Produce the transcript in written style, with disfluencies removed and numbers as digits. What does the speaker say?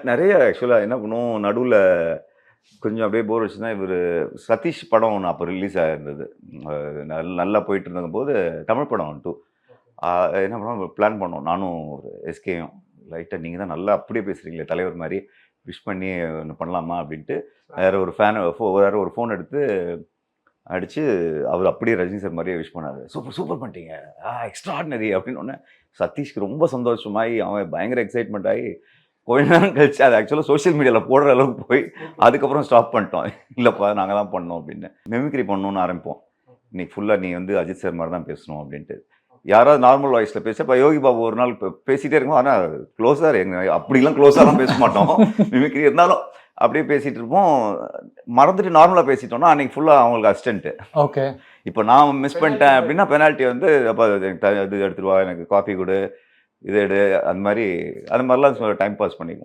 நிறைய ஆக்சுவலாக என்ன பண்ணுவோம், நடுவில் கொஞ்சம் அப்படியே போர் வச்சுன்னா இவர் சதீஷ் படம் ஒன்று அப்போ ரிலீஸ் ஆகிருந்தது. நல்லா போயிட்டு இருந்தபோது தமிழ் படம் 2 என்ன பண்ணோம், பிளான் பண்ணோம். நானும் ஒரு எஸ்கேயும் லைட்டாக நீங்கள் தான் நல்லா அப்படியே பேசுகிறீங்களே தலைவர் மாதிரி, விஷ் பண்ணி ஒன்று பண்ணலாமா அப்படின்ட்டு வேறு ஒரு ஃபோன் எடுத்து அடித்து அவர் அப்படியே ரஜினி சார் மாதிரியே விஷ் பண்ணார். சூப்பர் பண்ணிட்டீங்க, எக்ஸ்ட்ராடினரி அப்படின்னு ஒன்று. சதீஷ்க்கு ரொம்ப சந்தோஷமாகி அவன் பயங்கர எக்ஸைட்மெண்ட் ஆகி கொஞ்ச நேரம் கழிச்சு அது ஆக்சுவலாக சோஷியல் மீடியாவில் போடுற அளவுக்கு போய் அதுக்கப்புறம் ஸ்டாப் பண்ணிட்டோம். இல்லைப்பா நாங்கள் தான் பண்ணோம் அப்படின்னு. மிமிக்ரி பண்ணணும்னு ஆரம்பிப்போம். இன்னைக்கு ஃபுல்லாக நீ அஜித் சார் மாதிரி தான் பேசணும் அப்படின்ட்டு. யாராவது நார்மல் வாய்ஸில் பேச இப்போ யோகி பாபு ஒரு நாள் பேசிகிட்டே இருக்கும். ஆனால் க்ளோஸாக அப்படிலாம் க்ளோஸாலாம் பேச மாட்டோம். மிமிக்ரி இருந்தாலும் அப்படியே பேசிகிட்டு இருப்போம். மறந்துட்டு நார்மலாக பேசிட்டோம்னா அன்றைக்கி ஃபுல்லாக அவங்களுக்கு அசிஸ்டண்ட்டு. ஓகே. இப்போ நான் மிஸ் பண்ணிட்டேன் அப்படின்னா பெனால்ட்டி அப்போ இது எடுத்துருவா, எனக்கு காஃபி கொடு, இது எடு, அந்த மாதிரிலாம் டைம் பாஸ் பண்ணிக்குவோம்.